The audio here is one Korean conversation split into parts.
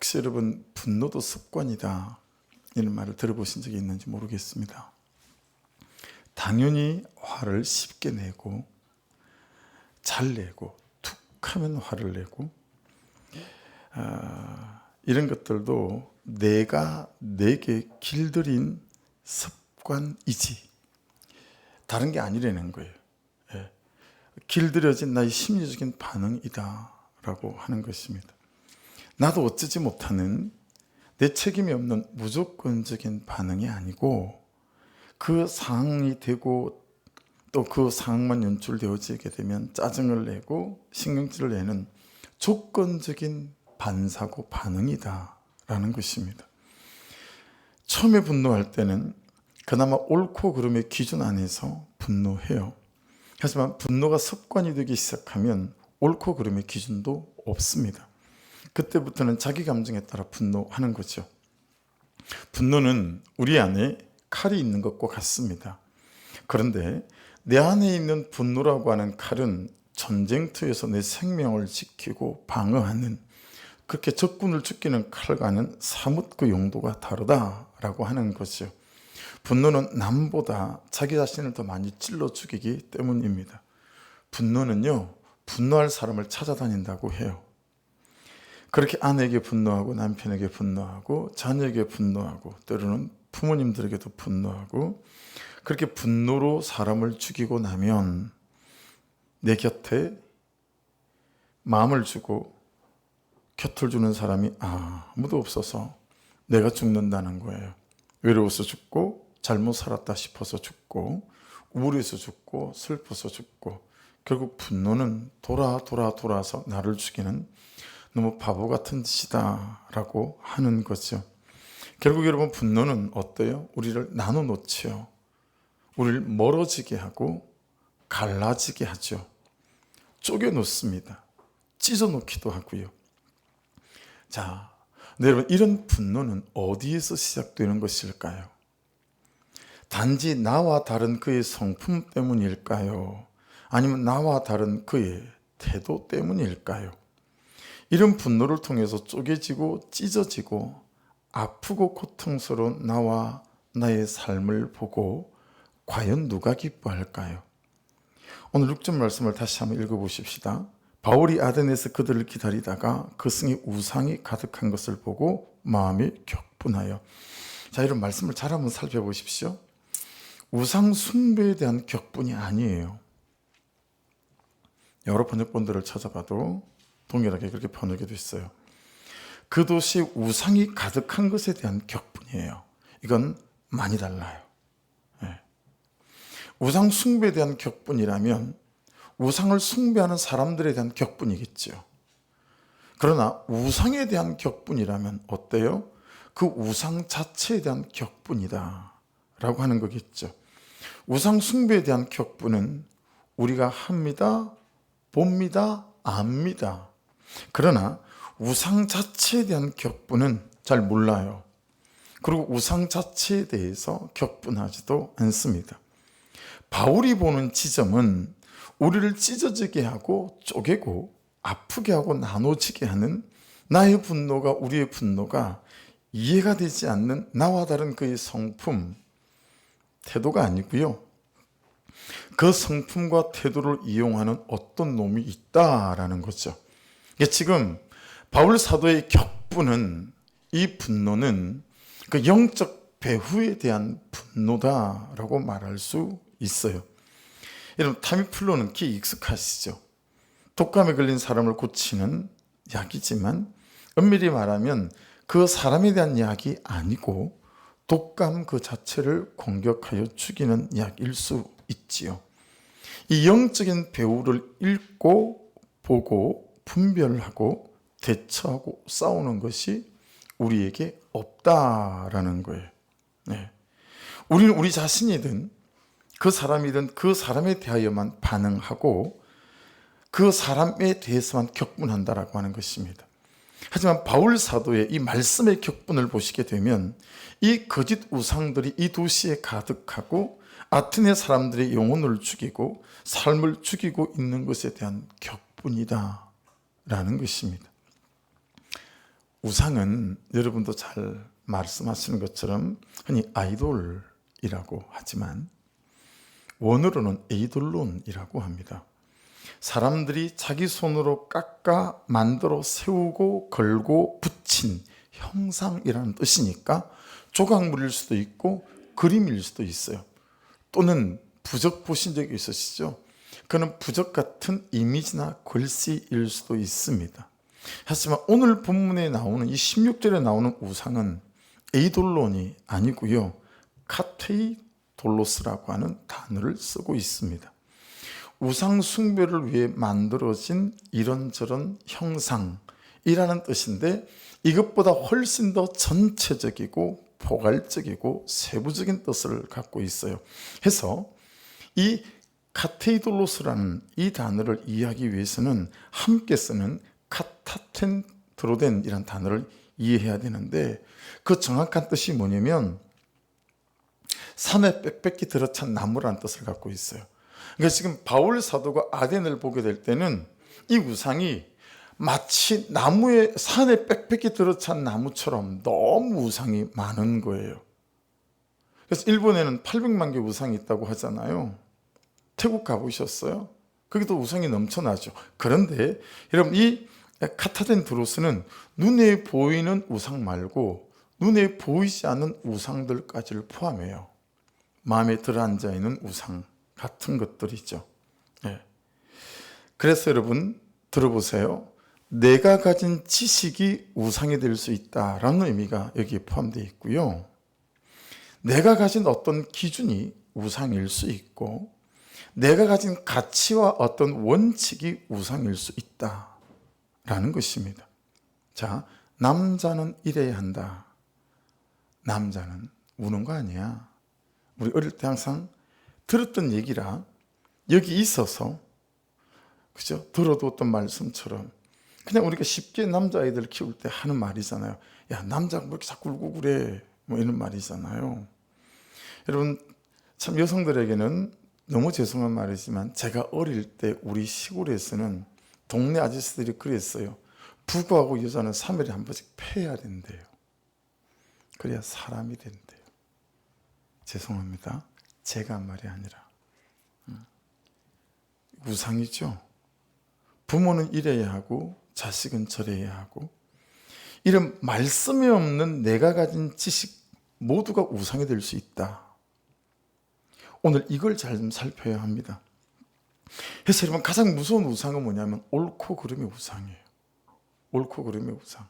혹시 여러분 분노도 습관이다 이런 말을 들어보신 적이 있는지 모르겠습니다. 당연히 화를 쉽게 내고 잘 내고 툭 하면 화를 내고 이런 것들도 내가 내게 길들인 습관이지 다른 게 아니라는 거예요. 길들여진 나의 심리적인 반응이다 라고 하는 것입니다. 나도 어쩌지 못하는 내 책임이 없는 무조건적인 반응이 아니고 그 상황이 되고 또 그 상황만 연출되어지게 되면 짜증을 내고 신경질을 내는 조건적인 반사고 반응이다 라는 것입니다. 처음에 분노할 때는 그나마 옳고 그름의 기준 안에서 분노해요. 하지만 분노가 습관이 되기 시작하면 옳고 그름의 기준도 없습니다. 그때부터는 자기 감정에 따라 분노하는 거죠. 분노는 우리 안에 칼이 있는 것과 같습니다. 그런데 내 안에 있는 분노라고 하는 칼은 전쟁터에서 내 생명을 지키고 방어하는 그렇게 적군을 죽이는 칼과는 사뭇 그 용도가 다르다라고 하는 거죠. 분노는 남보다 자기 자신을 더 많이 찔러 죽이기 때문입니다. 분노는요, 분노할 사람을 찾아다닌다고 해요. 그렇게 아내에게 분노하고 남편에게 분노하고 자녀에게 분노하고 때로는 부모님들에게도 분노하고 그렇게 분노로 사람을 죽이고 나면 내 곁에 마음을 주고 곁을 주는 사람이 아무도 없어서 내가 죽는다는 거예요. 외로워서 죽고 잘못 살았다 싶어서 죽고 우울해서 죽고 슬퍼서 죽고 결국 분노는 돌아서 나를 죽이는 너무 바보 같은 짓이다 라고 하는 거죠. 결국 여러분 분노는 어때요? 우리를 나눠 놓지요. 우리를 멀어지게 하고 갈라지게 하죠. 쪼개 놓습니다. 찢어 놓기도 하고요. 자, 여러분 이런 분노는 어디에서 시작되는 것일까요? 단지 나와 다른 그의 성품 때문일까요? 아니면 나와 다른 그의 태도 때문일까요? 이런 분노를 통해서 쪼개지고 찢어지고 아프고 고통스러운 나와 나의 삶을 보고 과연 누가 기뻐할까요? 오늘 6절 말씀을 다시 한번 읽어보십시다. 바울이 아덴에서 그들을 기다리다가 그 성에 우상이 가득한 것을 보고 마음이 격분하여. 자, 이런 말씀을 잘 한번 살펴보십시오. 우상 숭배에 대한 격분이 아니에요. 여러 번역본들을 찾아봐도 동일하게 그렇게 번역이 됐어요. 그 도시에 우상이 가득한 것에 대한 격분이에요. 이건 많이 달라요. 우상 숭배에 대한 격분이라면 우상을 숭배하는 사람들에 대한 격분이겠죠. 그러나 우상에 대한 격분이라면 어때요? 그 우상 자체에 대한 격분이다 라고 하는 거겠죠. 우상 숭배에 대한 격분은 우리가 합니다, 봅니다, 압니다. 그러나 우상 자체에 대한 격분은 잘 몰라요. 그리고 우상 자체에 대해서 격분하지도 않습니다. 바울이 보는 지점은 우리를 찢어지게 하고 쪼개고 아프게 하고 나눠지게 하는 나의 분노가 우리의 분노가 이해가 되지 않는 나와 다른 그의 성품, 태도가 아니고요. 그 성품과 태도를 이용하는 어떤 놈이 있다라는 거죠. 지금 바울 사도의 격분은 이 분노는 그 영적 배후에 대한 분노다라고 말할 수 있어요. 여러분 타미플루는 기 익숙하시죠? 독감에 걸린 사람을 고치는 약이지만 엄밀히 말하면 그 사람에 대한 약이 아니고 독감 그 자체를 공격하여 죽이는 약일 수 있지요. 이 영적인 배후를 읽고 보고 분별하고 대처하고 싸우는 것이 우리에게 없다라는 거예요. 우리는 우리 자신이든 그 사람이든 그 사람에 대하여만 반응하고 그 사람에 대해서만 격분한다라고 하는 것입니다. 하지만 바울 사도의 이 말씀의 격분을 보시게 되면 이 거짓 우상들이 이 도시에 가득하고 아테네 사람들의 영혼을 죽이고 삶을 죽이고 있는 것에 대한 격분이다 라는 것입니다. 우상은 여러분도 잘 말씀하시는 것처럼 흔히 아이돌이라고 하지만 원어로는 에이돌론이라고 합니다. 사람들이 자기 손으로 깎아 만들어 세우고 걸고 붙인 형상이라는 뜻이니까 조각물일 수도 있고 그림일 수도 있어요. 또는 부적 보신 적이 있으시죠? 그는 부적 같은 이미지나 글씨일 수도 있습니다. 하지만 오늘 본문에 나오는 이 16절에 나오는 우상은 에이돌론이 아니고요, 카테이돌로스라고 하는 단어를 쓰고 있습니다. 우상 숭배를 위해 만들어진 이런저런 형상이라는 뜻인데, 이것보다 훨씬 더 전체적이고 포괄적이고 세부적인 뜻을 갖고 있어요. 해서 이 카테이돌로스라는 이 단어를 이해하기 위해서는 함께 쓰는 카타텐드로덴이라는 단어를 이해해야 되는데, 그 정확한 뜻이 뭐냐면 산에 빽빽히 들어찬 나무라는 뜻을 갖고 있어요. 그러니까 지금 바울 사도가 아덴을 보게 될 때는 이 우상이 마치 나무에, 산에 빽빽히 들어찬 나무처럼 너무 우상이 많은 거예요. 그래서 일본에는 800만 개 우상이 있다고 하잖아요. 태국 가보셨어요? 거기도 우상이 넘쳐나죠. 그런데 여러분, 이 카타덴드로스는 눈에 보이는 우상 말고 눈에 보이지 않는 우상들까지를 포함해요. 마음에 들어앉아 있는 우상 같은 것들이죠. 네. 그래서 여러분 들어보세요. 내가 가진 지식이 우상이 될 수 있다라는 의미가 여기에 포함되어 있고요. 내가 가진 어떤 기준이 우상일 수 있고, 내가 가진 가치와 어떤 원칙이 우상일 수 있다라는 것입니다. 자, 남자는 이래야 한다. 남자는 우는 거 아니야. 우리 어릴 때 항상 들었던 얘기라 여기 있어서, 그죠? 들어두었던 말씀처럼 그냥 우리가 쉽게 남자아이들 키울 때 하는 말이잖아요. 야, 남자가 뭐 이렇게 자꾸 울고 그래, 뭐 이런 말이잖아요. 여러분, 참 여성들에게는 너무 죄송한 말이지만, 제가 어릴 때 우리 시골에서는 동네 아저씨들이 그랬어요. 부부하고 여자는 3일에 한 번씩 패야 된대요. 그래야 사람이 된대요. 죄송합니다. 제가 한 말이 아니라 우상이죠. 부모는 이래야 하고 자식은 저래야 하고, 이런 말씀이 없는 내가 가진 지식 모두가 우상이 될 수 있다. 오늘 이걸 잘 좀 살펴야 합니다. 그래서 여러분, 가장 무서운 우상은 뭐냐면 옳고 그름의 우상이에요. 옳고 그름의 우상.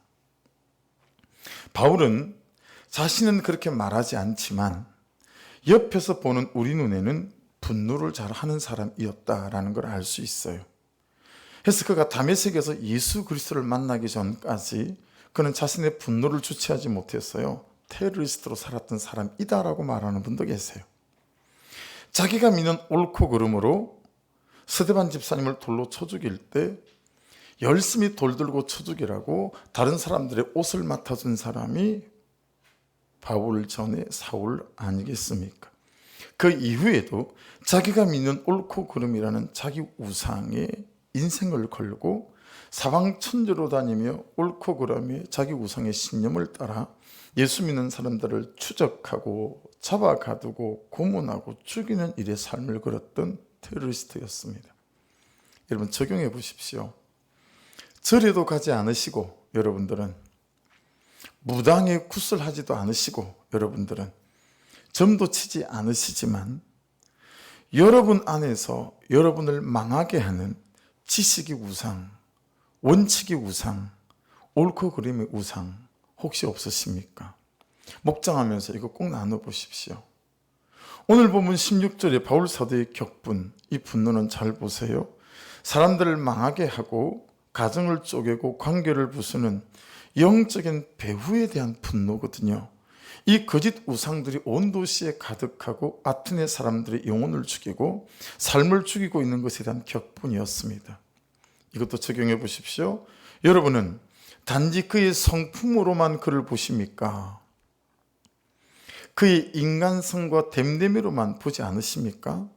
바울은 자신은 그렇게 말하지 않지만 옆에서 보는 우리 눈에는 분노를 잘 하는 사람이었다라는 걸 알 수 있어요. 그래서 그가 다메섹에서 예수 그리스도를 만나기 전까지 그는 자신의 분노를 주체하지 못했어요. 테러리스트로 살았던 사람이다라고 말하는 분도 계세요. 자기가 믿는 옳고 그름으로 스데반 집사님을 돌로 쳐 죽일 때 열심히 돌 들고 쳐 죽이라고 다른 사람들의 옷을 맡아준 사람이 바울 전에 사울 아니겠습니까? 그 이후에도 자기가 믿는 옳고 그름이라는 자기 우상에 인생을 걸고 사방천지로 다니며 옳고 그름의 자기 우상의 신념을 따라 예수 믿는 사람들을 추적하고 잡아가두고 고문하고 죽이는 일의 삶을 걸었던 테러리스트였습니다. 여러분, 적용해 보십시오. 절에도 가지 않으시고, 여러분들은 무당에 굿을하지도 않으시고, 여러분들은 점도 치지 않으시지만 여러분 안에서 여러분을 망하게 하는 지식이 우상, 원칙이 우상, 옳고 그름의 우상 혹시 없으십니까? 묵상하면서 이거 꼭 나눠보십시오. 오늘 보면 16절에 바울 사도의 격분, 이 분노는 잘 보세요. 사람들을 망하게 하고 가정을 쪼개고 관계를 부수는 영적인 배후에 대한 분노거든요. 이 거짓 우상들이 온 도시에 가득하고 아테네 사람들의 영혼을 죽이고 삶을 죽이고 있는 것에 대한 격분이었습니다. 이것도 적용해 보십시오. 여러분은 단지 그의 성품으로만 그를 보십니까? 그의 인간성과 됨됨이로만 보지 않으십니까?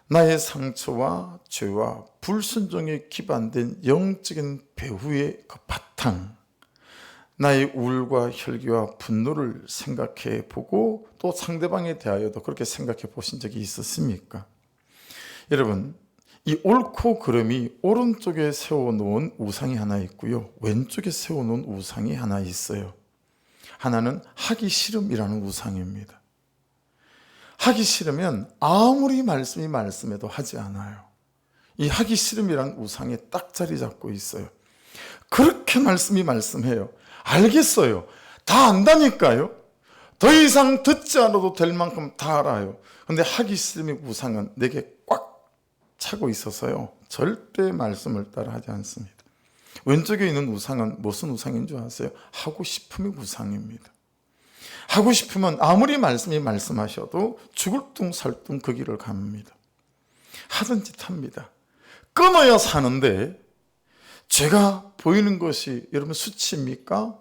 나의 상처와 죄와 불순종에 기반된 영적인 배후의 그 바탕, 나의 우울과 혈기와 분노를 생각해 보고 또 상대방에 대하여도 그렇게 생각해 보신 적이 있었습니까? 여러분, 이 옳고 그름이 오른쪽에 세워놓은 우상이 하나 있고요, 왼쪽에 세워놓은 우상이 하나 있어요. 하나는 하기 싫음이라는 우상입니다. 하기 싫으면 아무리 말씀이 말씀해도 하지 않아요. 이 하기 싫음이라는 우상에 딱 자리 잡고 있어요. 그렇게 말씀이 말씀해요. 알겠어요. 다 안다니까요. 더 이상 듣지 않아도 될 만큼 다 알아요. 근데 하기 싫음의 우상은 내게 꽉 차고 있어서요, 절대 말씀을 따라 하지 않습니다. 왼쪽에 있는 우상은 무슨 우상인 줄 아세요? 하고 싶음의 우상입니다. 하고 싶으면 아무리 말씀이 말씀하셔도 죽을 둥 살 둥 그 길을 갑니다. 하던 짓 합니다. 끊어야 사는데 죄가 보이는 것이 여러분 수치입니까?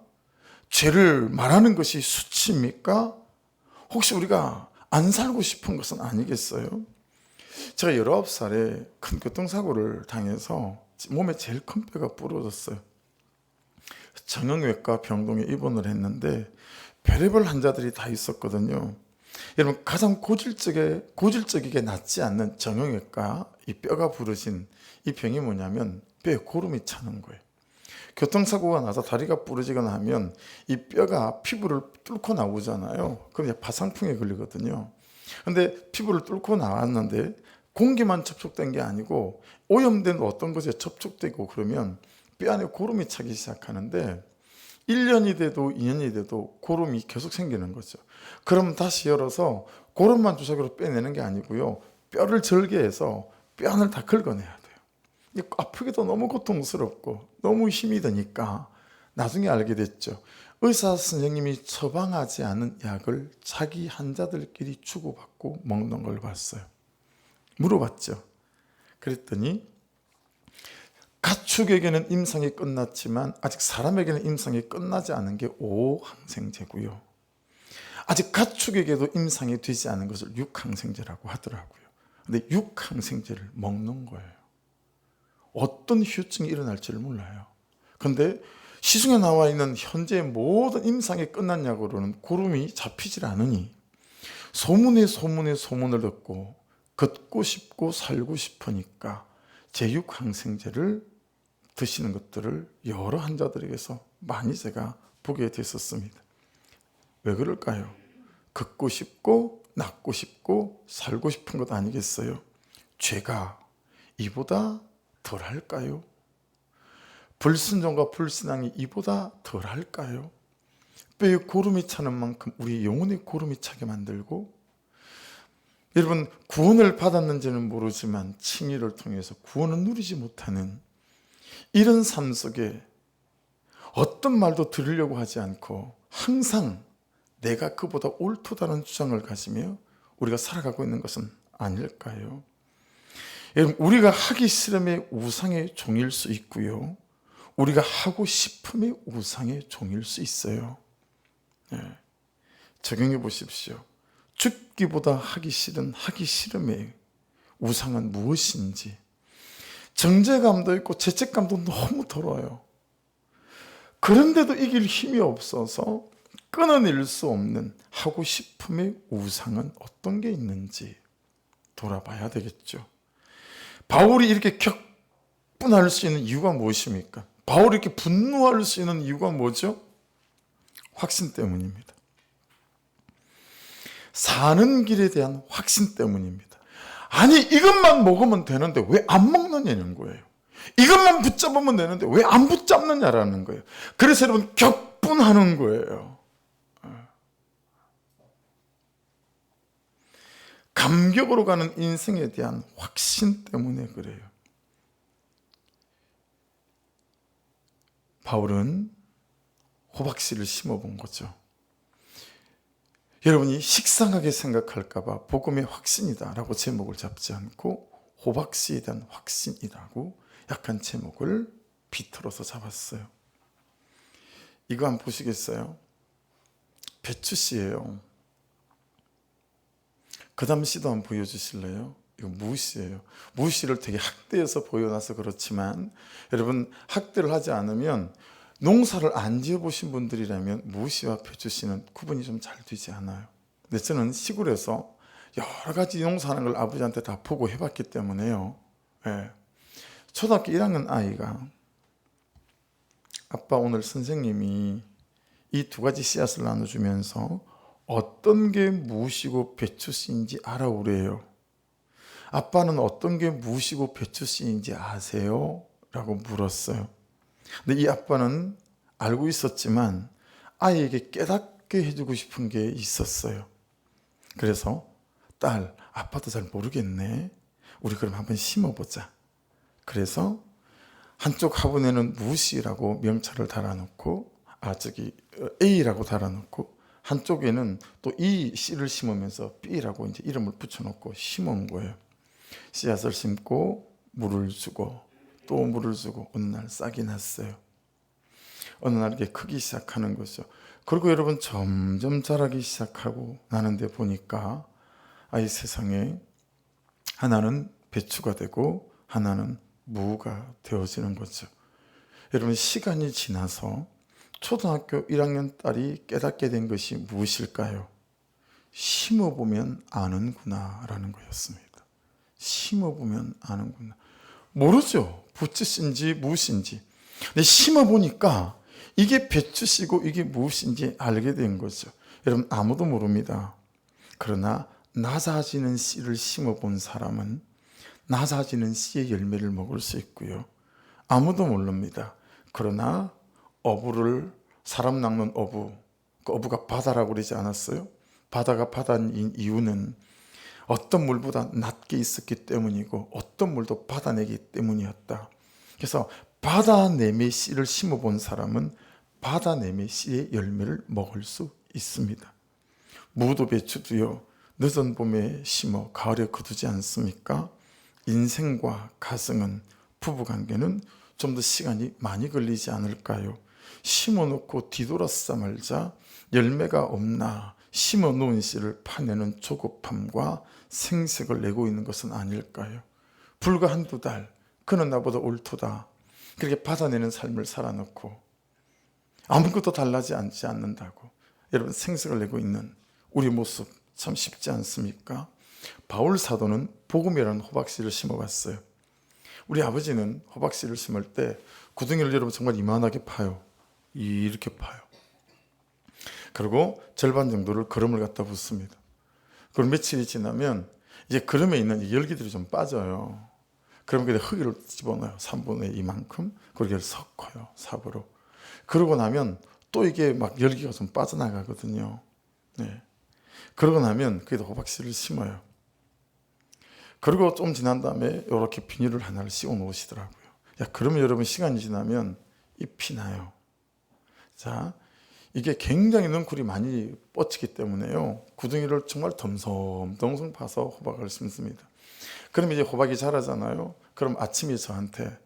죄를 말하는 것이 수치입니까? 혹시 우리가 안 살고 싶은 것은 아니겠어요? 제가 19살에 큰 교통사고를 당해서 몸에 제일 큰 뼈가 부러졌어요. 정형외과 병동에 입원을 했는데 별의별 환자들이 다 있었거든요. 여러분, 가장 고질적이게 낫지 않는 정형외과, 이 뼈가 부러진 이 병이 뭐냐면 뼈에 고름이 차는 거예요. 교통사고가 나서 다리가 부러지거나 하면 이 뼈가 피부를 뚫고 나오잖아요. 그럼 파상풍에 걸리거든요. 근데 피부를 뚫고 나왔는데 공기만 접촉된 게 아니고 오염된 어떤 것에 접촉되고 그러면 뼈 안에 고름이 차기 시작하는데 1년이 돼도 2년이 돼도 고름이 계속 생기는 거죠. 그럼 다시 열어서 고름만 주사기로 빼내는 게 아니고요, 뼈를 절개해서 뼈 안을 다 긁어내야 돼요. 아프기도 너무 고통스럽고 너무 힘이 드니까 나중에 알게 됐죠. 의사 선생님이 처방하지 않은 약을 자기 환자들끼리 주고받고 먹는 걸 봤어요. 물어봤죠. 그랬더니 가축에게는 임상이 끝났지만 아직 사람에게는 임상이 끝나지 않은 게 5항생제고요. 아직 가축에게도 임상이 되지 않은 것을 6항생제라고 하더라고요. 근데 6항생제를 먹는 거예요. 어떤 후유증이 일어날지를 몰라요. 근데 시중에 나와 있는 현재 모든 임상이 끝난 약으로는 고름이 잡히질 않으니 소문을 듣고 걷고 싶고 살고 싶으니까 제6항생제를 드시는 것들을 여러 환자들에게서 많이 제가 보게 됐었습니다. 왜 그럴까요? 걷고 싶고 낫고 싶고 살고 싶은 것 아니겠어요? 죄가 이보다 덜할까요? 불순종과 불신앙이 이보다 덜할까요? 뼈에 고름이 차는 만큼 우리 영혼에 고름이 차게 만들고, 여러분, 구원을 받았는지는 모르지만 칭의를 통해서 구원을 누리지 못하는 이런 삶 속에 어떤 말도 들으려고 하지 않고 항상 내가 그보다 옳다는 주장을 가지며 우리가 살아가고 있는 것은 아닐까요? 여러분, 우리가 하기 싫음의 우상의 종일 수 있고요, 우리가 하고 싶음의 우상의 종일 수 있어요. 적용해 보십시오. 죽기보다 하기 싫은 하기 싫음의 우상은 무엇인지. 정죄감도 있고 죄책감도 너무 들어요. 그런데도 이길 힘이 없어서 끊어낼 수 없는 하고 싶음의 우상은 어떤 게 있는지 돌아봐야 되겠죠. 바울이 이렇게 격분할 수 있는 이유가 무엇입니까? 바울이 이렇게 분노할 수 있는 이유가 뭐죠? 확신 때문입니다. 사는 길에 대한 확신 때문입니다. 아니, 이것만 먹으면 되는데 왜 안 먹느냐는 거예요. 이것만 붙잡으면 되는데 왜 안 붙잡느냐라는 거예요. 그래서 여러분, 격분하는 거예요. 감격으로 가는 인생에 대한 확신 때문에 그래요. 바울은 호박씨를 심어본 거죠. 여러분이 식상하게 생각할까봐 복음의 확신이다라고 제목을 잡지 않고 호박씨에 대한 확신이라고 약간 제목을 비틀어서 잡았어요. 이거 한번 보시겠어요? 배추씨예요. 그 다음 씨도 한번 보여주실래요? 이거 무씨예요. 무씨를 되게 학대해서 보여놔서 그렇지만 여러분, 학대를 하지 않으면 농사를 안 지어보신 분들이라면 무씨와 배추씨는 구분이 좀 잘 되지 않아요. 근데 저는 시골에서 여러 가지 농사하는 걸 아버지한테 다 보고 해봤기 때문에요. 예. 초등학교 1학년 아이가 아빠 오늘 선생님이 이 두 가지 씨앗을 나눠주면서 어떤 게 무시고 배추씨인지 알아오래요. 아빠는 어떤 게 무시고 배추씨인지 아세요? 라고 물었어요. 근데 이 아빠는 알고 있었지만 아이에게 깨닫게 해주고 싶은 게 있었어요. 그래서 딸, 아빠도 잘 모르겠네. 우리 그럼 한번 심어보자. 그래서 한쪽 화분에는 무시라고 명찰을 달아놓고 A라고 달아놓고 한쪽에는 또 이 씨를 심으면서 B라고 이제 이름을 붙여놓고 심은 거예요. 씨앗을 심고 물을 주고 또 물을 주고 어느 날 싹이 났어요. 어느 날 이게 크기 시작하는 거죠. 그리고 여러분 점점 자라기 시작하고 나는데 보니까 이 세상에 하나는 배추가 되고 하나는 무가 되어지는 거죠. 여러분 시간이 지나서 초등학교 1학년 딸이 깨닫게 된 것이 무엇일까요? 심어보면 아는구나 라는 거였습니다. 심어보면 아는구나. 모르죠. 부추씨인지 무엇인지. 근데 심어보니까 이게 배추씨고 이게 무엇인지 알게 된 거죠. 여러분 아무도 모릅니다. 그러나 낮아지는 씨를 심어본 사람은 낮아지는 씨의 열매를 먹을 수 있고요. 아무도 모릅니다. 그러나 어부를 사람 낚는 어부, 그 어부가 바다라고 그러지 않았어요? 바다가 바다인 이유는 어떤 물보다 낮게 있었기 때문이고 어떤 물도 받아내기 때문이었다. 그래서 바다내매 씨를 심어본 사람은 바다내매 씨의 열매를 먹을 수 있습니다. 무도 배추도요, 늦은 봄에 심어 가을에 거두지 않습니까? 인생과 가정은, 부부관계는 좀 더 시간이 많이 걸리지 않을까요? 심어놓고 뒤돌아서 말자 열매가 없나 심어 놓은 씨를 파내는 조급함과 생색을 내고 있는 것은 아닐까요? 불과 한두 달 그는 나보다 옳도다 그렇게 받아내는 삶을 살아놓고 아무것도 달라지지 않는다고 여러분 생색을 내고 있는 우리 모습 참 쉽지 않습니까? 바울 사도는 복음이라는 호박씨를 심어봤어요. 우리 아버지는 호박씨를 심을 때 구덩이를 여러분 정말 이만하게 파요. 이렇게 파요. 그리고 절반 정도를 거름을 갖다 붓습니다. 그리고 며칠이 지나면 이제 거름에 있는 열기들이 좀 빠져요. 그러면 흙을 집어넣어요. 3분의 2만큼. 그렇게 섞어요. 삽으로. 그러고 나면 또 이게 막 열기가 좀 빠져나가거든요. 네. 그러고 나면 거기다 호박씨를 심어요. 그리고 좀 지난 다음에 이렇게 비닐을 하나를 씌워 놓으시더라고요. 그러면 여러분 시간이 지나면 잎이 나요. 자, 이게 굉장히 넝쿨이 많이 뻗치기 때문에요. 구덩이를 정말 덤성덤성 파서 호박을 심습니다. 그럼 이제 호박이 자라잖아요. 그럼 아침에 저한테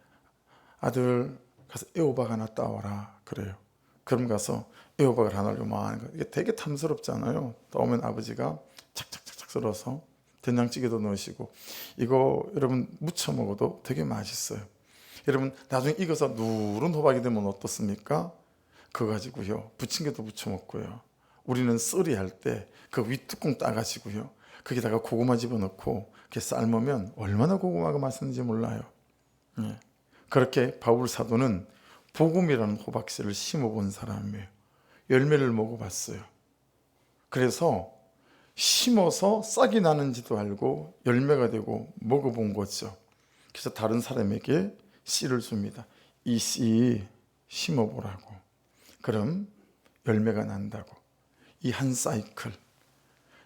아들 가서 애호박 하나 따와라 그래요. 그럼 가서 애호박을 하나를 요만한 거 이게 되게 탐스럽잖아요. 따오면 아버지가 착착착착 썰어서 된장찌개도 넣으시고 이거 여러분 무쳐 먹어도 되게 맛있어요. 여러분 나중에 익어서 누른 호박이 되면 어떻습니까? 그거 가지고요 부침개도 부쳐 먹고요. 우리는 썰이 할 때 그 윗뚜껑 따가지고요 거기다가 고구마 집어넣고 이렇게 삶으면 얼마나 고구마가 맛있는지 몰라요. 네. 그렇게 바울 사도는 복음이라는 호박씨를 심어본 사람이에요. 열매를 먹어봤어요. 그래서 심어서 싹이 나는지도 알고 열매가 되고 먹어본 거죠. 그래서 다른 사람에게 씨를 줍니다. 이 씨 심어보라고. 그럼 열매가 난다고. 이 한 사이클.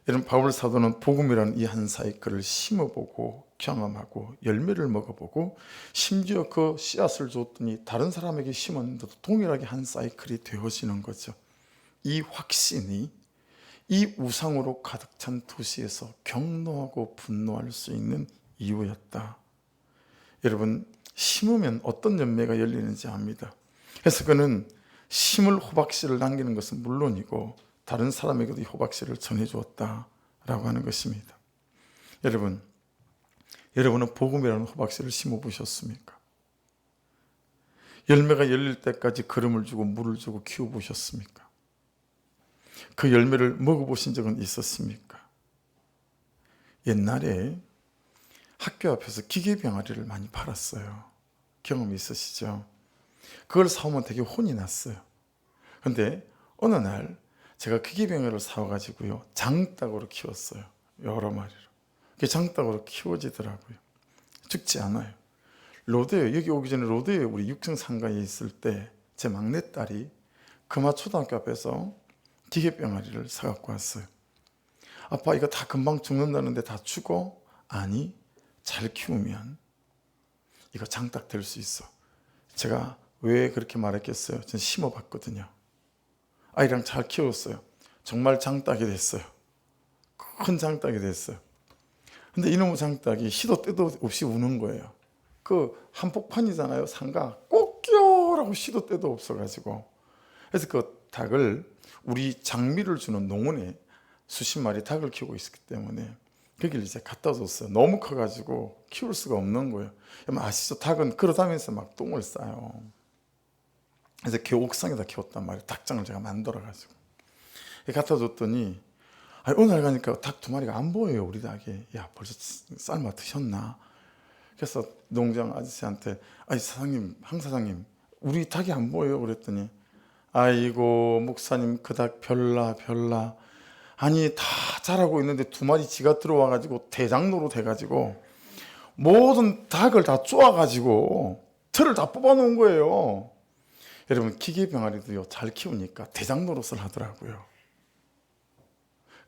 여러분 바울 사도는 복음이라는 이 한 사이클을 심어보고 경험하고 열매를 먹어보고 심지어 그 씨앗을 줬더니 다른 사람에게 심었는데도 동일하게 한 사이클이 되어지는 거죠. 이 확신이 이 우상으로 가득 찬 도시에서 경노하고 분노할 수 있는 이유였다. 여러분 심으면 어떤 열매가 열리는지 압니다. 그래서 그는 심을 호박씨를 남기는 것은 물론이고 다른 사람에게도 이 호박씨를 전해주었다라고 하는 것입니다. 여러분은 복음이라는 호박씨를 심어보셨습니까? 열매가 열릴 때까지 거름을 주고 물을 주고 키워보셨습니까? 그 열매를 먹어보신 적은 있었습니까? 옛날에 학교 앞에서 기계병아리를 많이 팔았어요. 경험이 있으시죠? 그걸 사오면 되게 혼이 났어요. 근데 어느 날 제가 기계병아리를 사와가지고요, 장닭으로 키웠어요. 여러 마리로. 그게 장닭으로 키워지더라고요. 죽지 않아요. 로데오, 여기 오기 전에 로데오에 우리 육청 상가에 있을 때 제 막내딸이 금화 초등학교 앞에서 기계병아리를 사갖고 왔어요. 아빠, 이거 다 금방 죽는다는데 다 죽어? 아니, 잘 키우면 이거 장닭 될 수 있어. 제가 왜 그렇게 말했겠어요? 저는 심어봤거든요. 아이랑 잘 키웠어요. 정말 장닭이 됐어요. 큰 장닭이 됐어요. 근데 이놈의 장닭이 시도 때도 없이 우는 거예요. 그 한복판이잖아요. 상가 꼭 껴라고 시도 때도 없어가지고. 그래서 그 닭을 우리 장미를 주는 농원에 수십 마리 닭을 키우고 있었기 때문에 거기를 이제 갖다 줬어요. 너무 커가지고 키울 수가 없는 거예요. 아시죠? 닭은 걸어다니면서 막 똥을 싸요. 그래서 그 옥상에다 키웠단 말이에요. 닭장을 제가 만들어가지고 갖다 줬더니 어느 날 가니까 닭 두 마리가 안 보여요. 우리 닭이. 야, 벌써 삶아 드셨나? 그래서 농장 아저씨한테 사장님, 황 사장님, 우리 닭이 안 보여요. 그랬더니 아이고 목사님, 그 닭 별나. 아니 다 자라고 있는데 두 마리 지가 들어와가지고 대장로로 돼가지고 모든 닭을 다 쪼아가지고 털을 다 뽑아놓은 거예요. 여러분, 기계병아리도요, 잘 키우니까 대장노릇을 하더라고요.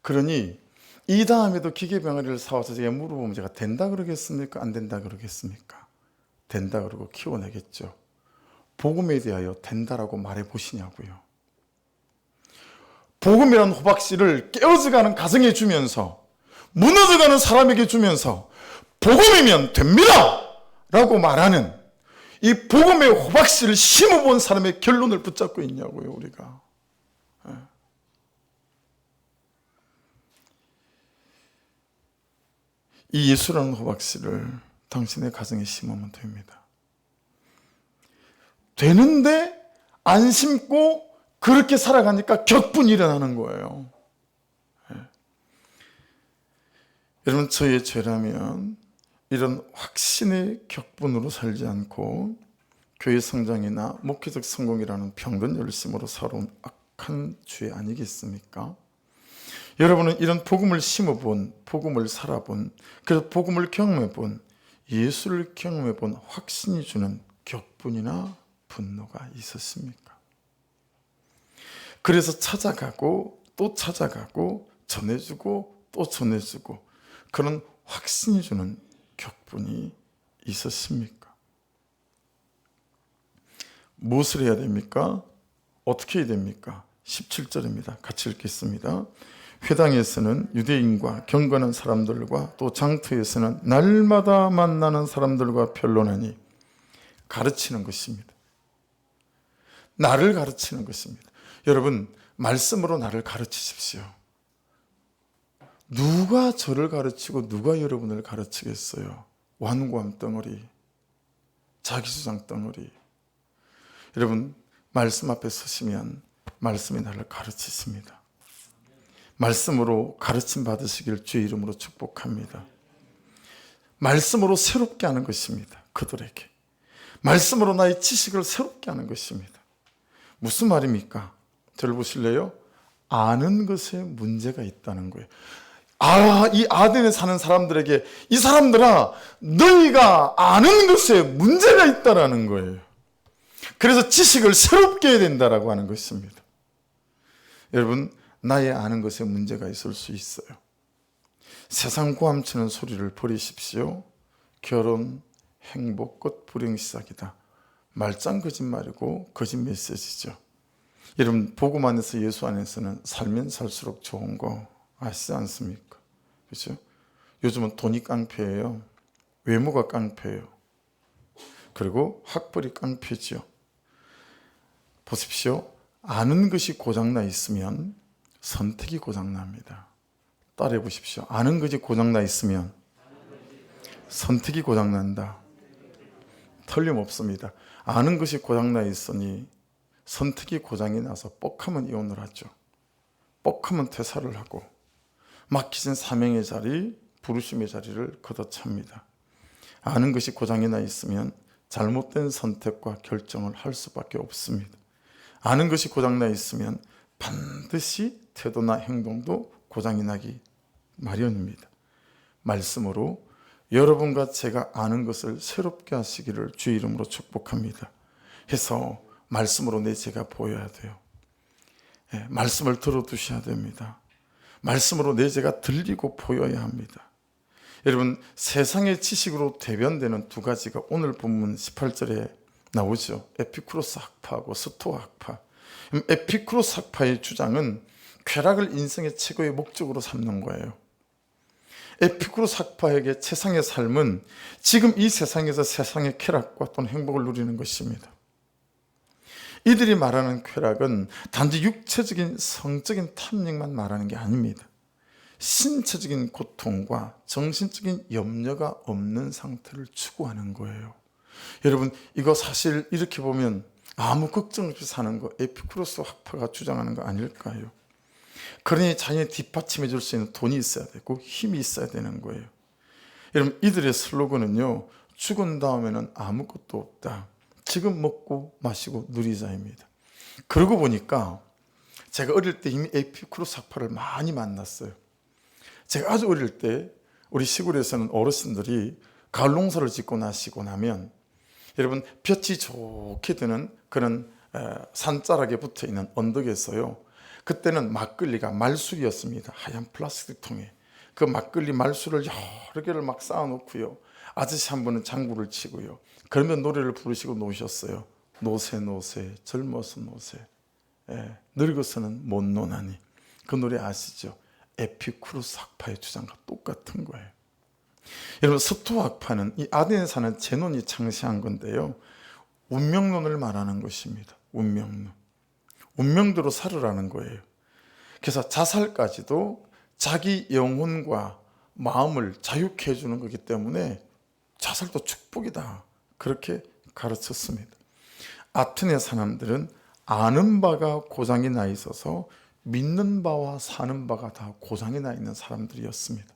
그러니 이 다음에도 기계병아리를 사와서 제가 물어보면 제가 된다 그러겠습니까? 안 된다 그러겠습니까? 된다 그러고 키워내겠죠. 복음에 대하여 된다라고 말해 보시냐고요. 복음이라는 호박씨를 깨어져가는 가정에 주면서, 무너져가는 사람에게 주면서 복음이면 됩니다! 라고 말하는 이 복음의 호박씨를 심어본 사람의 결론을 붙잡고 있냐고요, 우리가. 이 예수라는 호박씨를 당신의 가정에 심으면 됩니다. 되는데 안 심고 그렇게 살아가니까 격분이 일어나는 거예요. 여러분, 저의 죄라면 이런 확신의 격분으로 살지 않고 교회 성장이나 목회적 성공이라는 병든 열심으로 살아온 악한 죄 아니겠습니까? 여러분은 이런 복음을 심어본, 복음을 살아본, 그래서 복음을 경험해본, 예수를 경험해본 확신이 주는 격분이나 분노가 있었습니까? 그래서 찾아가고 또 찾아가고 전해주고 또 전해주고 그런 확신이 주는 격분이 있었습니까? 무엇을 해야 됩니까? 어떻게 해야 됩니까? 17절입니다. 같이 읽겠습니다. 회당에서는 유대인과 경건한 사람들과 또 장터에서는 날마다 만나는 사람들과 변론하니, 가르치는 것입니다. 나를 가르치는 것입니다. 여러분, 말씀으로 나를 가르치십시오. 누가 저를 가르치고 누가 여러분을 가르치겠어요? 완고함 덩어리, 자기주장 덩어리. 여러분, 말씀 앞에 서시면 말씀이 나를 가르치십니다. 말씀으로 가르침 받으시길 주의 이름으로 축복합니다. 말씀으로 새롭게 하는 것입니다. 그들에게 말씀으로 나의 지식을 새롭게 하는 것입니다. 무슨 말입니까? 저를 보실래요? 아는 것에 문제가 있다는 거예요. 이 아덴에 사는 사람들에게, 이 사람들아, 너희가 아는 것에 문제가 있다라는 거예요. 그래서 지식을 새롭게 해야 된다라고 하는 것입니다. 여러분, 나의 아는 것에 문제가 있을 수 있어요. 세상 고함치는 소리를 버리십시오. 결혼, 행복, 끝 불행 시작이다. 말짱 거짓말이고 거짓 메시지죠. 여러분, 복음 안에서, 예수 안에서는 살면 살수록 좋은 거 아시지 않습니까? 그렇죠? 요즘은 돈이 깡패예요. 외모가 깡패예요. 그리고 학벌이 깡패지요. 보십시오. 아는 것이 고장나 있으면 선택이 고장납니다. 따라해 보십시오. 아는 것이 고장나 있으면 선택이 고장난다. 틀림없습니다. 아는 것이 고장나 있으니 선택이 고장이 나서 뻑하면 이혼을 하죠. 뻑하면 퇴사를 하고 맡기진 사명의 자리, 부르심의 자리를 걷어찹니다. 아는 것이 고장이 나 있으면 잘못된 선택과 결정을 할 수밖에 없습니다. 아는 것이 고장나 있으면 반드시 태도나 행동도 고장이 나기 마련입니다. 말씀으로 여러분과 제가 아는 것을 새롭게 하시기를 주의 이름으로 축복합니다. 해서 말씀으로 내 제가 보여야 돼요. 말씀을 들어두셔야 됩니다. 말씀으로 내 제가 들리고 보여야 합니다. 여러분, 세상의 지식으로 대변되는 두 가지가 오늘 본문 18절에 나오죠. 에피쿠로스 학파하고 스토아 학파. 에피쿠로스 학파의 주장은 쾌락을 인생의 최고의 목적으로 삼는 거예요. 에피쿠로스 학파에게 세상의 삶은 지금 이 세상에서 세상의 쾌락과 또는 행복을 누리는 것입니다. 이들이 말하는 쾌락은 단지 육체적인 성적인 탐닉만 말하는 게 아닙니다. 신체적인 고통과 정신적인 염려가 없는 상태를 추구하는 거예요. 여러분, 이거 사실 이렇게 보면 아무 걱정 없이 사는 거 에피쿠로스 학파가 주장하는 거 아닐까요? 그러니 자신이 뒷받침해 줄 수 있는 돈이 있어야 되고 힘이 있어야 되는 거예요. 여러분, 이들의 슬로건은요, 죽은 다음에는 아무것도 없다. 지금 먹고 마시고 누리자입니다. 그러고 보니까 제가 어릴 때 이미 에피쿠로스 학파를 많이 만났어요. 제가 아주 어릴 때 우리 시골에서는 어르신들이 가을 농사를 짓고 나시고 나면 여러분, 볕이 좋게 드는 그런 산자락에 붙어있는 언덕에서요, 그때는 막걸리가 말술이었습니다. 하얀 플라스틱 통에 그 막걸리 말술을 여러 개를 막 쌓아놓고요, 아저씨 한 분은 장구를 치고요, 그러면 노래를 부르시고 노셨어요. 노세 노세 젊어서 노세, 늙어서는 못 노나니. 그 노래 아시죠? 에피쿠로스 학파의 주장과 똑같은 거예요. 여러분, 스토아 학파는 이 아덴에 사는 제논이 창시한 건데요, 운명론을 말하는 것입니다. 운명대로 살으라는 거예요. 그래서 자살까지도 자기 영혼과 마음을 자유케 해주는 거기 때문에 자살도 축복이다, 그렇게 가르쳤습니다. 아테네 사람들은 아는 바가 고장이 나 있어서 믿는 바와 사는 바가 다 고장이 나 있는 사람들이었습니다.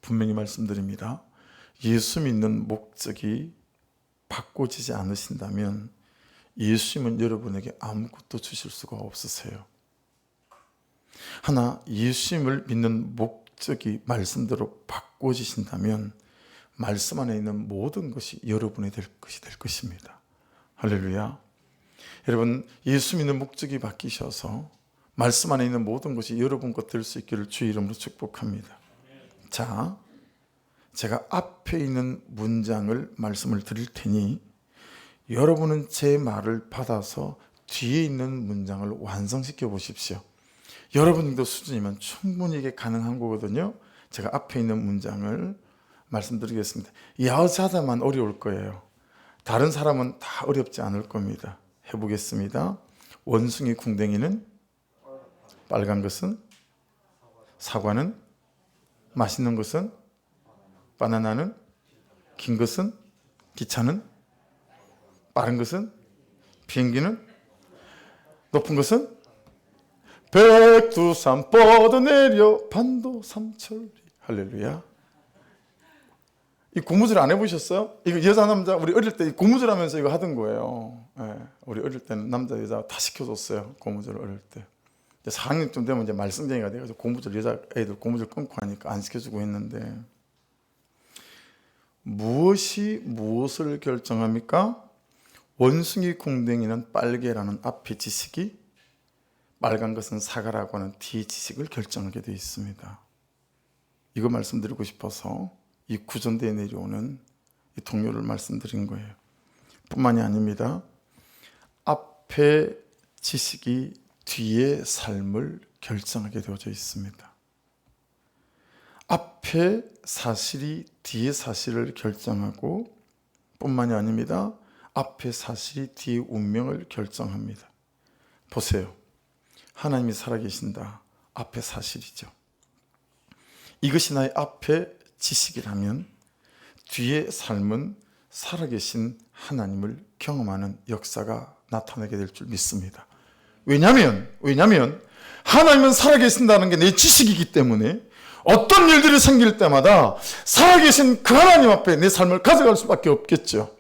분명히 말씀드립니다. 예수 믿는 목적이 바꿔지지 않으신다면 예수님은 여러분에게 아무것도 주실 수가 없으세요. 하나, 예수님을 믿는 목적이 말씀대로 바꿔지신다면 말씀 안에 있는 모든 것이 여러분이 될 것이 될 것입니다. 할렐루야. 여러분, 예수 믿는 목적이 바뀌셔서 말씀 안에 있는 모든 것이 여러분 것 될 수 있기를 주의 이름으로 축복합니다. 자, 제가 앞에 있는 문장을 말씀을 드릴 테니 여러분은 제 말을 받아서 뒤에 있는 문장을 완성시켜 보십시오. 여러분도 수준이면 충분히 이게 가능한 거거든요. 제가 앞에 있는 문장을 말씀드리겠습니다. 여자다만 어려울 거예요. 다른 사람은 다 어렵지 않을 겁니다. 해보겠습니다. 원숭이 궁뎅이는 빨간 것은, 사과는, 맛있는 것은, 바나나는, 긴 것은, 기차는, 빠른 것은, 비행기는, 높은 것은, 백두산 뻗어내려 반도 삼천리. 할렐루야. 이 고무줄 안 해보셨어요? 이거 여자 남자 우리 어릴 때 고무줄 하면서 이거 하던 거예요. 우리 어릴 때는 남자 여자 다 시켜줬어요. 고무줄 어릴 때. 4학년쯤 되면 이제 말썽쟁이가 돼가지고 고무줄, 여자 애들 고무줄 끊고 하니까 안 시켜주고 했는데, 무엇이 무엇을 결정합니까? 원숭이 궁뎅이는 빨개라는 앞의 지식이 빨간 것은 사과라고 하는 뒤의 지식을 결정하게 되어 있습니다. 이거 말씀드리고 싶어서 이 구전대에 내려오는 이 동료를 말씀드린 거예요. 뿐만이 아닙니다. 앞에 지식이 뒤의 삶을 결정하게 되어져 있습니다. 앞에 사실이 뒤의 사실을 결정하고, 뿐만이 아닙니다. 앞에 사실이 뒤의 운명을 결정합니다. 보세요. 하나님이 살아계신다. 앞에 사실이죠. 이것이 나의 앞에 지식이라면 뒤의 삶은 살아계신 하나님을 경험하는 역사가 나타나게 될 줄 믿습니다. 왜냐하면 하나님은 살아계신다는 게 내 지식이기 때문에 어떤 일들이 생길 때마다 살아계신 그 하나님 앞에 내 삶을 가져갈 수밖에 없겠죠.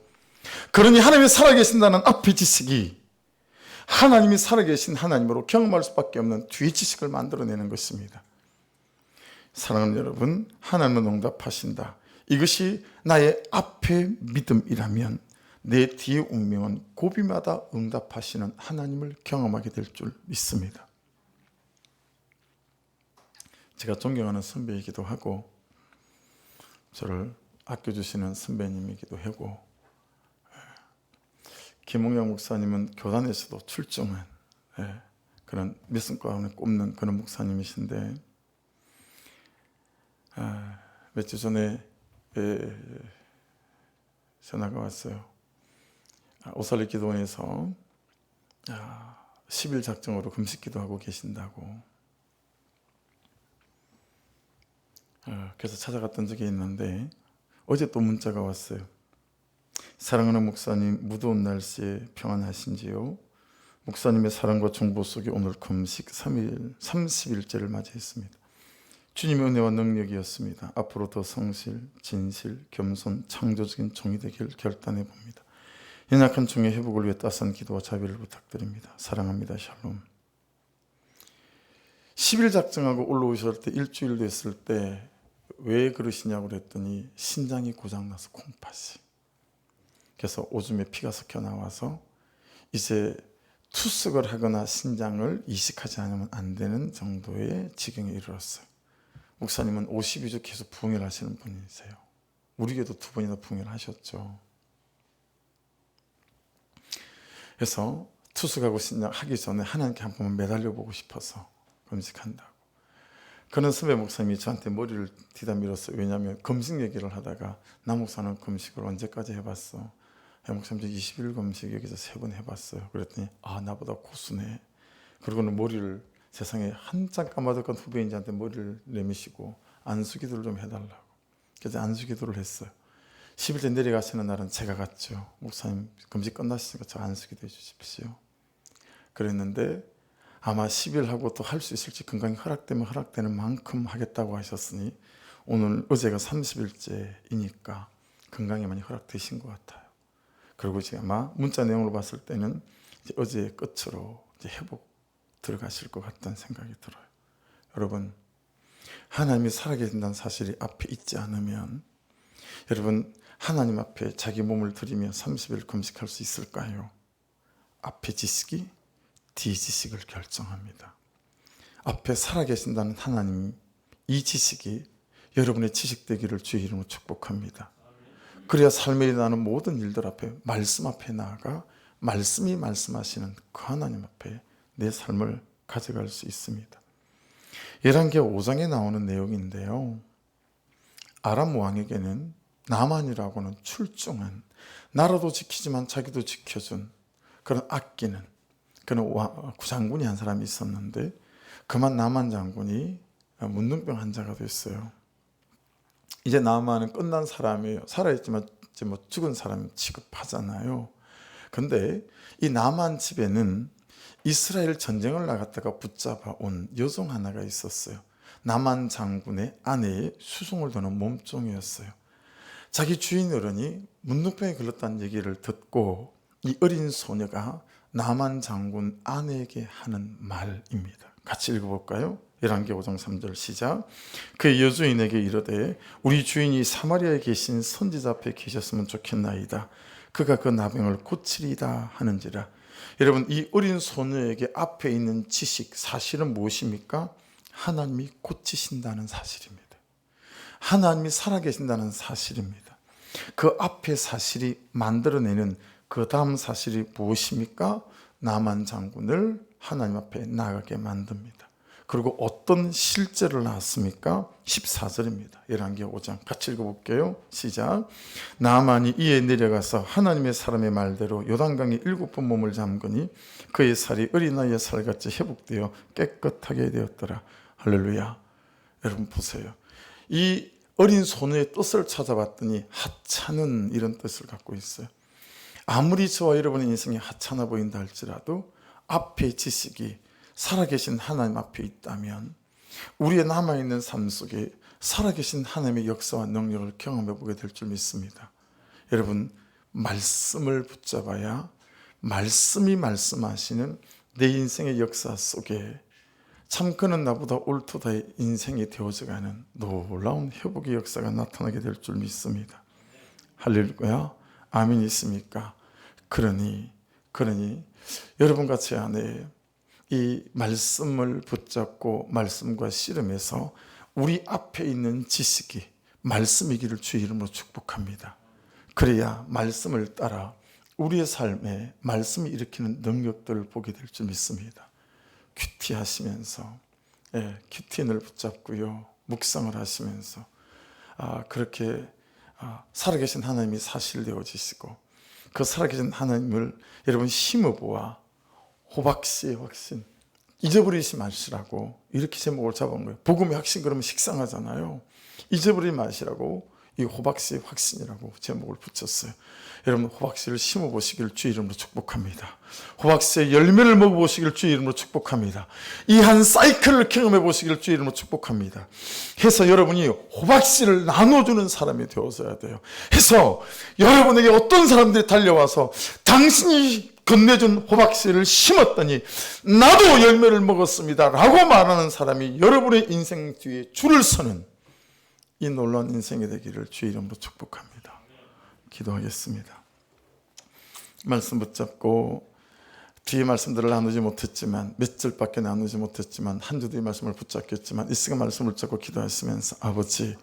그러니 하나님이 살아계신다는 앞의 지식이 하나님이 살아계신 하나님으로 경험할 수밖에 없는 뒤의 지식을 만들어내는 것입니다. 사랑하는 여러분, 하나님은 응답하신다. 이것이 나의 앞의 믿음이라면 내 뒤의 운명은 고비마다 응답하시는 하나님을 경험하게 될 줄 믿습니다. 제가 존경하는 선배이기도 하고 저를 아껴주시는 선배님이기도 하고, 김홍영 목사님은 교단에서도 출중한 그런 믿음 가운데 꼽는 그런 목사님이신데, 몇 주 전에 전화가 왔어요. 오살리 기도원에서 10일 작정으로 금식 기도하고 계신다고. 그래서 찾아갔던 적이 있는데 어제 또 문자가 왔어요. 사랑하는 목사님, 무더운 날씨에 평안하신지요? 목사님의 사랑과 정보 속에 오늘 금식 30일째를 맞이했습니다. 주님의 은혜와 능력이었습니다. 앞으로 더 성실, 진실, 겸손, 창조적인 종이 되길 결단해 봅니다. 연약한 종의 회복을 위해 따스한 기도와 자비를 부탁드립니다. 사랑합니다. 샬롬. 10일 작정하고 올라오실 때 일주일 됐을 때 왜 그러시냐고 그랬더니 신장이 고장나서 콩팥이. 그래서 오줌에 피가 섞여 나와서 이제 투석을 하거나 신장을 이식하지 않으면 안 되는 정도의 지경에 이르렀어요. 목사님은 52주 계속 부흥회를 하시는 분이세요. 우리 교회도 2번이나 부흥회를 하셨죠. 그래서 투숙하고 신장 하기 전에 하나님께 한 번만 매달려 보고 싶어서 금식한다고. 그런 선배 목사님이 저한테 머리를 뒤다 밀었어요. 왜냐하면 금식 얘기를 하다가 나 목사는 금식을 언제까지 해봤어? 목사님 저 20일 금식 여기서 3번 해봤어요. 그랬더니 나보다 고수네. 그러고는 머리를 세상에 한참 까마득한 후배인지한테 머리를 내미시고 안수기도를 좀 해달라고. 그래서 안수기도를 했어요. 10일째 내려가시는 날은 제가 갔죠. 목사님 금식 끝났으니까 저 안수기도 해주십시오. 그랬는데 아마 10일 하고 또 할 수 있을지 건강이 허락되면 허락되는 만큼 하겠다고 하셨으니 어제가 30일째이니까 건강이 많이 허락되신 것 같아요. 그리고 지금 아마 문자 내용을 봤을 때는 이제 어제의 끝으로 이제 회복 들어가실 것 같다는 생각이 들어요. 여러분, 하나님이 살아계신다는 사실이 앞에 있지 않으면 여러분 하나님 앞에 자기 몸을 드리며 30일 금식할 수 있을까요? 앞에 지식이 뒤 지식을 결정합니다. 앞에 살아계신다는 하나님, 이 지식이 여러분의 지식 되기를 주의 이름으로 축복합니다. 그래야 삶에 일어나는 모든 일들 앞에 말씀 앞에 나아가 말씀이 말씀하시는 그 하나님 앞에 내 삶을 가져갈 수 있습니다. 열왕기하 5장에 나오는 내용인데요. 아람 왕에게는 나만이라고는 출중한, 나라도 지키지만 자기도 지켜준 그런 아끼는 그런 장군이 한 사람이 있었는데 그만 나만 장군이 문둥병 환자가 됐어요. 이제 나만은 끝난 사람이에요. 살아있지만 이제 죽은 사람 취급하잖아요. 근데 이 나만 집에는 이스라엘 전쟁을 나갔다가 붙잡아 온 여성 하나가 있었어요. 나만 장군의 아내의 수송을 도는 몸종이었어요. 자기 주인 어른이 문둥병에 걸렸다는 얘기를 듣고 이 어린 소녀가 나만 장군 아내에게 하는 말입니다. 같이 읽어볼까요? 열왕기 5장 3절 시작. 그 여주인에게 이르되 우리 주인이 사마리아에 계신 선지자 앞에 계셨으면 좋겠나이다. 그가 그 나병을 고치리다 하는지라. 여러분, 이 어린 소녀에게 앞에 있는 지식, 사실은 무엇입니까? 하나님이 고치신다는 사실입니다. 하나님이 살아계신다는 사실입니다. 그 앞에 사실이 만들어내는 그 다음 사실이 무엇입니까? 나만 장군을 하나님 앞에 나가게 만듭니다. 그리고 어떤 실제를 낳았습니까? 14절입니다. 열왕기 5장 같이 읽어볼게요. 시작. 나만이 이에 내려가서 하나님의 사람의 말대로 요단강에 7번 몸을 잠그니 그의 살이 어린아이의 살같이 회복되어 깨끗하게 되었더라. 할렐루야. 여러분 보세요. 이 어린 소녀의 뜻을 찾아봤더니 하찮은 이런 뜻을 갖고 있어요. 아무리 저와 여러분의 인생이 하찮아 보인다 할지라도 앞에 지식이 살아계신 하나님 앞에 있다면 우리의 남아있는 삶 속에 살아계신 하나님의 역사와 능력을 경험해 보게 될 줄 믿습니다. 여러분, 말씀을 붙잡아야 말씀이 말씀하시는 내 인생의 역사 속에 참 그는 나보다 옳도다의 인생이 되어져가는 놀라운 회복의 역사가 나타나게 될 줄 믿습니다. 할렐루야, 아멘 있습니까? 그러니 여러분과 제 안에 이 말씀을 붙잡고 말씀과 씨름해서 우리 앞에 있는 지식이 말씀이기를 주의 이름으로 축복합니다. 그래야 말씀을 따라 우리의 삶에 말씀이 일으키는 능력들을 보게 될 줄 믿습니다. 큐티 하시면서 큐티인을 붙잡고요, 묵상을 하시면서 그렇게 살아계신 하나님이 사실되어지시고 그 살아계신 하나님을 여러분 심어보아 호박씨의 확신, 잊어버리지 마시라고 이렇게 제목을 잡은 거예요. 복음의 확신 그러면 식상하잖아요. 잊어버리지 마시라고 이 호박씨의 확신이라고 제목을 붙였어요. 여러분, 호박씨를 심어보시길 주의 이름으로 축복합니다. 호박씨의 열매를 먹어보시길 주의 이름으로 축복합니다. 이 한 사이클을 경험해 보시길 주의 이름으로 축복합니다. 해서 여러분이 호박씨를 나눠주는 사람이 되어서야 돼요. 해서 여러분에게 어떤 사람들이 달려와서 당신이 건네준 호박씨를 심었더니 나도 열매를 먹었습니다 라고 말하는 사람이 여러분의 인생 뒤에 줄을 서는 이 놀라운 인생이 되기를 주의 이름으로 축복합니다. 기도하겠습니다. 말씀 붙잡고 뒤에 말씀들을 나누지 못했지만 몇 절밖에 나누지 못했지만 한 주도 이 말씀을 붙잡겠지만 이 시간 말씀을 붙잡고 기도하시면서 아버지,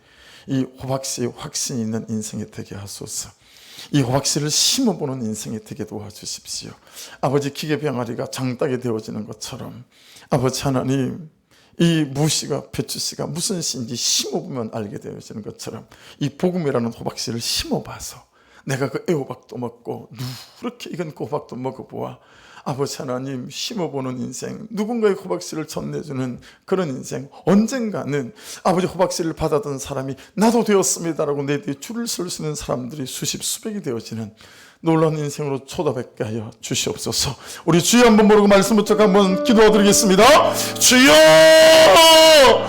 이 호박씨의 확신이 있는 인생이 되게 하소서. 이 호박씨를 심어보는 인생이 되게 도와주십시오. 아버지, 기계병아리가 장딱이 되어지는 것처럼 아버지 하나님, 이 무씨가 배추씨가 무슨 씨인지 심어보면 알게 되어지는 것처럼 이 복음이라는 호박씨를 심어봐서 내가 그 애호박도 먹고 누렇게 익은 그 호박도 먹어보아 아버지 하나님, 심어보는 인생, 누군가의 호박씨를 전해주는 그런 인생, 언젠가는 아버지 호박씨를 받아든 사람이 나도 되었습니다라고 내 뒤에 줄을 설 수 있는 사람들이 수십 수백이 되어지는 놀라운 인생으로 초대받게 하여 주시옵소서. 우리 주여 한번 모르고 말씀 붙잡고 한번 기도드리겠습니다. 주여!